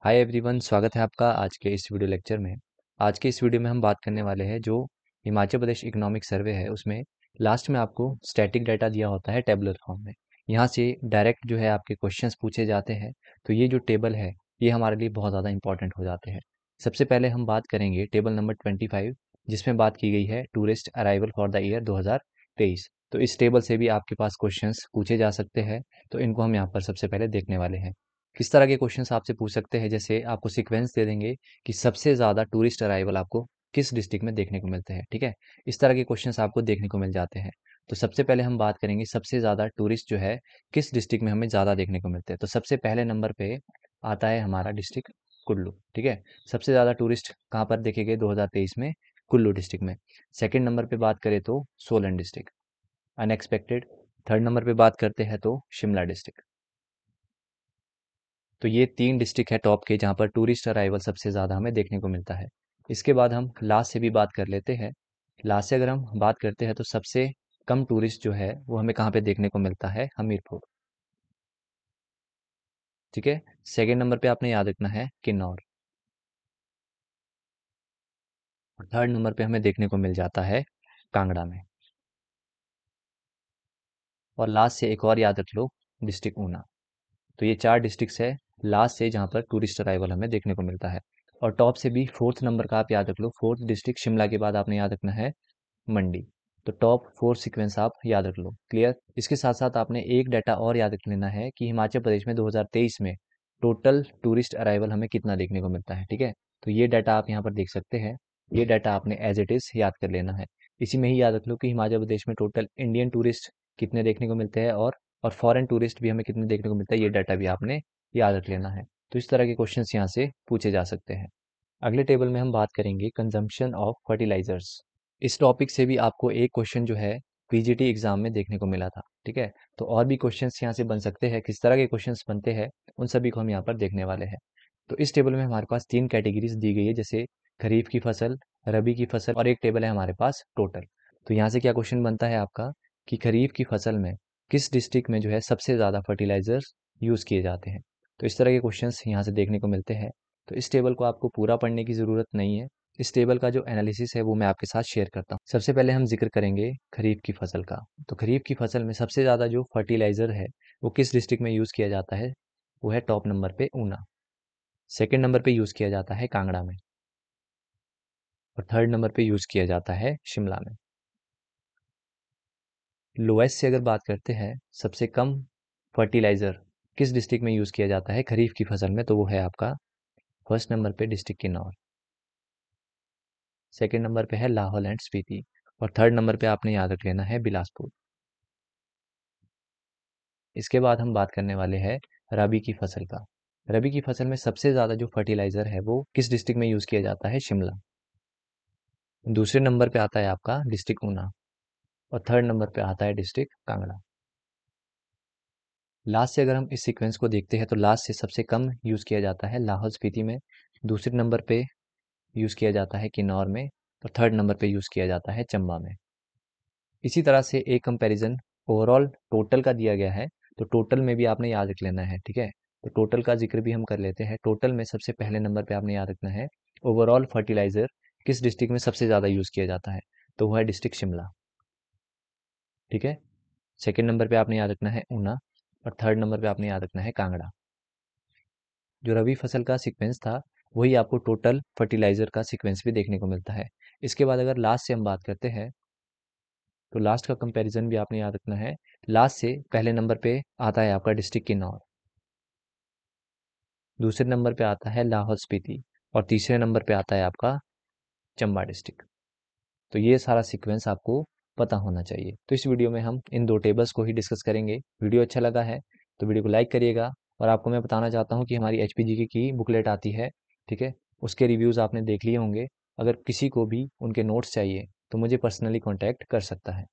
Hi everyone, स्वागत है आपका आज के इस वीडियो लेक्चर में। आज के इस वीडियो में हम बात करने वाले हैं जो हिमाचल प्रदेश इकोनॉमिक सर्वे है उसमें लास्ट में आपको स्टैटिक डाटा दिया होता है टेबुलर फॉर्म में। यहाँ से डायरेक्ट जो है आपके क्वेश्चंस पूछे जाते हैं। तो ये जो टेबल है ये हमारे लिए बहुत ज़्यादा इंपॉर्टेंट हो जाते हैं। सबसे पहले हम बात करेंगे टेबल नंबर 25, जिसमें बात की गई है tourist arrival for the year 2023। तो इस टेबल से भी आपके पास क्वेश्चंस पूछे जा सकते हैं। तो इनको हम यहाँ पर सबसे पहले देखने वाले हैं। किस तरह के क्वेश्चंस आपसे पूछ सकते हैं, जैसे आपको सीक्वेंस दे देंगे कि सबसे ज़्यादा टूरिस्ट अराइवल आपको किस डिस्ट्रिक्ट में देखने को मिलते हैं। ठीक है, इस तरह के क्वेश्चंस आपको देखने को मिल जाते हैं। तो सबसे पहले हम बात करेंगे सबसे ज़्यादा टूरिस्ट जो है किस डिस्ट्रिक्ट में हमें ज़्यादा देखने को मिलते हैं। तो सबसे पहले नंबर पे आता है हमारा डिस्ट्रिक्ट कुल्लू। ठीक है, सबसे ज़्यादा टूरिस्ट कहाँ पर देखे गए 2023 में? कुल्लू डिस्ट्रिक्ट में। सेकेंड नंबर पे बात करें तो Solan district, unexpected. Third number पे बात करते हैं तो शिमला डिस्ट्रिक्ट। तो ये 3 डिस्ट्रिक्ट है टॉप के, जहाँ पर टूरिस्ट अराइवल सबसे ज़्यादा हमें देखने को मिलता है। इसके बाद हम लास्ट से भी बात कर लेते हैं। लास्ट से अगर हम बात करते हैं तो सबसे कम टूरिस्ट जो है वो हमें कहाँ पे देखने को मिलता है? हमीरपुर। ठीक है, सेकेंड नंबर पे आपने याद रखना है किन्नौर। और थर्ड नंबर पे हमें देखने को मिल जाता है कांगड़ा में। और लास्ट से एक और याद रख लो, डिस्ट्रिक्ट ऊना। तो ये 4 डिस्ट्रिक्ट्स है लास्ट से जहाँ पर टूरिस्ट अराइवल हमें देखने को मिलता है। और टॉप से भी फोर्थ नंबर का आप याद रख लो, फोर्थ डिस्ट्रिक्ट शिमला के बाद आपने याद रखना है मंडी। तो टॉप 4 सीक्वेंस आप याद रख लो। क्लियर? इसके साथ साथ आपने एक डाटा और याद रख लेना है कि हिमाचल प्रदेश में 2023 में टोटल टूरिस्ट अराइवल हमें कितना देखने को मिलता है। ठीक है, तो ये डाटा आप यहाँ पर देख सकते हैं। ये डाटा आपने एज इट इज़ याद कर लेना है। इसी में ही याद रख लो कि हिमाचल प्रदेश में टोटल इंडियन टूरिस्ट कितने देखने को मिलते हैं और फॉरेन टूरिस्ट भी हमें कितने देखने को मिलता है, ये डाटा भी आपने याद रख लेना है। तो इस तरह के क्वेश्चंस यहाँ से पूछे जा सकते हैं। अगले टेबल में हम बात करेंगे कंजम्पशन ऑफ फर्टिलाइजर्स। इस टॉपिक से भी आपको एक क्वेश्चन जो है पीजीटी एग्जाम में देखने को मिला था। ठीक है, तो और भी क्वेश्चंस यहाँ से बन सकते हैं। किस तरह के क्वेश्चंस बनते हैं उन सभी को हम यहाँ पर देखने वाले हैं। तो इस टेबल में हमारे पास 3 कैटेगरीज दी गई है, जैसे खरीफ की फसल, रबी की फसल और एक टेबल है हमारे पास टोटल। तो यहाँ से क्या क्वेश्चन बनता है आपका कि खरीफ की फसल में किस डिस्ट्रिक्ट में जो है सबसे ज़्यादा फर्टिलाइजर्स यूज़ किए जाते हैं। तो इस तरह के क्वेश्चंस यहाँ से देखने को मिलते हैं। तो इस टेबल को आपको पूरा पढ़ने की ज़रूरत नहीं है। इस टेबल का जो एनालिसिस है वो मैं आपके साथ शेयर करता हूँ। सबसे पहले हम जिक्र करेंगे खरीफ की फसल का। तो खरीफ की फसल में सबसे ज़्यादा जो फर्टिलाइज़र है वो किस डिस्ट्रिक्ट में यूज़ किया जाता है? वो है टॉप नंबर पे ऊना। सेकंड नंबर पे यूज़ किया जाता है कांगड़ा में। और थर्ड नंबर पे यूज़ किया जाता है शिमला में। लोएस्ट से अगर बात करते हैं, सबसे कम फर्टिलाइज़र किस डिस्ट्रिक्ट में यूज़ किया जाता है खरीफ की फसल में? तो वो है आपका फर्स्ट नंबर पे डिस्ट्रिक्ट किन्नौर। सेकंड नंबर पे है लाहौल एंड स्पीति। और थर्ड नंबर पे आपने याद रख लेना है बिलासपुर। इसके बाद हम बात करने वाले हैं रबी की फसल का। रबी की फसल में सबसे ज़्यादा जो फर्टिलाइज़र है वो किस डिस्ट्रिक्ट में यूज़ किया जाता है? शिमला। दूसरे नंबर पे आता है आपका डिस्ट्रिक्ट ऊना। और थर्ड नंबर पे आता है डिस्ट्रिक्ट कांगड़ा। लास्ट से अगर हम इस सीक्वेंस को देखते हैं तो लास्ट से सबसे कम यूज़ किया जाता है लाहौल स्पीति में। दूसरे नंबर पे यूज़ किया जाता है किन्नौर में। और थर्ड नंबर पे यूज़ किया जाता है चंबा में। इसी तरह से एक कंपैरिजन ओवरऑल टोटल का दिया गया है। तो टोटल में भी आपने याद रख लेना है। ठीक है, तो टोटल का जिक्र भी हम कर लेते हैं। टोटल में सबसे पहले नंबर पे आपने याद रखना है ओवरऑल फर्टिलाइजर किस डिस्ट्रिक्ट में सबसे ज़्यादा यूज़ किया जाता है? तो वो है डिस्ट्रिक्ट शिमला। ठीक है, सेकेंड नंबर पे आपने याद रखना है ऊना। और थर्ड नंबर पे आपने याद रखना है कांगड़ा। जो रबी फसल का सीक्वेंस था वही आपको टोटल फर्टिलाइजर का सीक्वेंस भी देखने को मिलता है। इसके बाद अगर लास्ट से हम बात करते हैं तो लास्ट का कंपैरिजन भी आपने याद रखना है। लास्ट से पहले नंबर पे आता है आपका डिस्ट्रिक्ट किन्नौर। दूसरे नंबर पे आता है लाहौल स्पीति। और तीसरे नंबर पे आता है आपका चंबा डिस्ट्रिक्ट। तो ये सारा सीक्वेंस आपको पता होना चाहिए। तो इस वीडियो में हम इन 2 टेबल्स को ही डिस्कस करेंगे। वीडियो अच्छा लगा है तो वीडियो को लाइक करिएगा। और आपको मैं बताना चाहता हूँ कि हमारी एचपीजीके की बुकलेट आती है। ठीक है, उसके रिव्यूज़ आपने देख लिए होंगे। अगर किसी को भी उनके नोट्स चाहिए तो मुझे पर्सनली कॉन्टैक्ट कर सकता है।